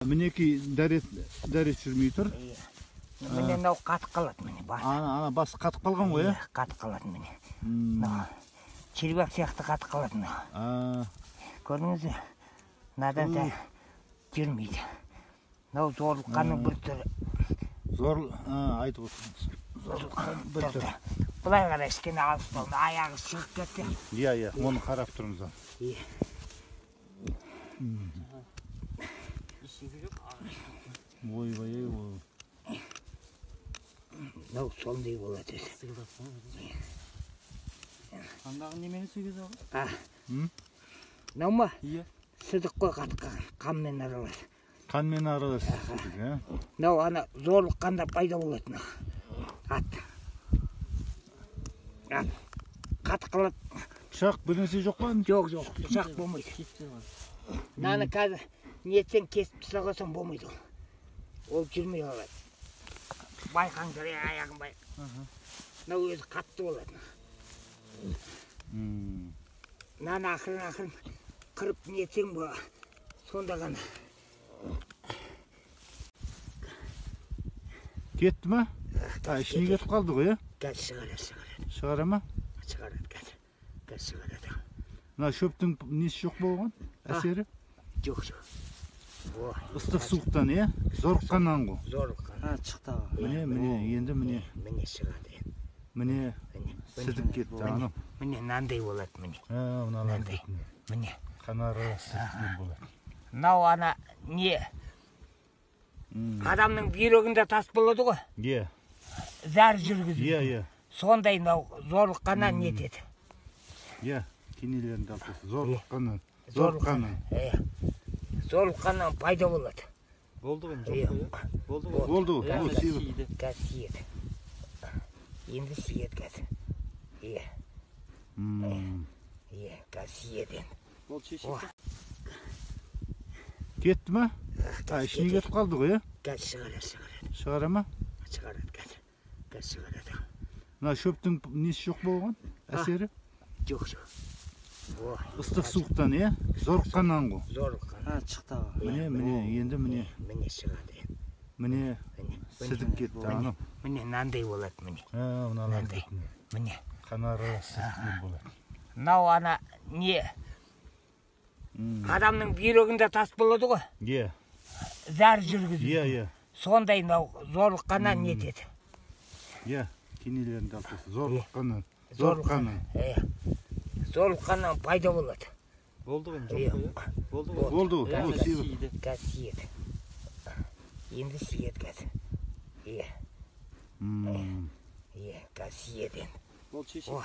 Мінеки дәрет жүрмей тұр. Міне мынау қатып қалады міне басы. Ана басы қатып қалған ғой, иә? Қатып қалады міне. Мынау червяк сияқты қатып қалады мынау. Көрдіңіз бе? Мынадан да жүрмейді. Мынау зорлыққанның бір түрі. Айтып отырсыңыз. Зорлыққанның бір түрі. Бұлай қарай ішкені алып қалды, аяғы шығып кетті. Иә, оны қарап тұрмыз. Ой. Мынау сондай болады. Қандағы немені сөйгіз аға? Мынау ма? Сыдық қой қатқан, қанмен аралас. Қанмен аралас. Мынау ана зорлыққанда пайда болады мынау. Ат. Қатып қалады. Пышақ бірнәрсе жоқ па? Жоқ, пышақ болмайды. Мынаны қазір ниеттен кесіп тастап қойсаң болмайды ол. Ол жүрмей қалады. Байқаңдар, аяғын байқа. Мынау өзі қатты болады. Мынаны ақырын қырып нетсең болады. Сонда ғана. Кетті ма? Ішіне кетіп қалды ғой, е? Қазір шығарады. Шығара ма? Шығарады қазір шығарады. Мына шөптің несі жоқ болған? Әсері? Жоқ. Ыстық суықтан, е? Зорыққаннан ғой. Зорыққаннан. Шықты аға. Енді міне. Міне шығады. Міне сідіп кетті, анау. Міне мынандай болады, міне. Мыналар. Міне. Қанары сідіп болады. Мынау ана не? Адамның бүйрегінде тас болады ғой? Е. Зар жүргізу. Е. Сондай мынау зорлыққаннан нетеді. Е. Кенелерінде алып зорлыққаннан. Зорлыққаннан пайда болады. Болды ғой, жоқ қой? Болды. Сиеді. Қазір сиеді. Енді сиеді қазір. Қазір сиеді енді. Ол шешесі. Кетті ма? Ішіне кетіп қалды ғой, е? Қазір шығарады. Шығара ма? Шығарады қазір шығарады. Мына шөптің несі жоқ болған? Әсері? Жоқ. Ыстық суықтан, е? Зорыққаннан ғой. Зорлыққаннан. Шықты аға. Міне, енді міне. Міне шығады енді. Міне сідіп кетті, анау. Міне мынандай болады, міне. Мыналар. Міне. Қанары сідіп болады. Мынау ана не? Адамның бүйрегінде тас болады ғой? Е. Зар жүргізу. Е. Сондай мынау зорлыққанан нетеді. Е. Кенелерінде алып Зорлыққанан пайда болады. Болды ғой, жоқ қой? Болды. Қазір сиеді. Енді сиеді қазір. Қазір сиеді енді. Ол шешесі.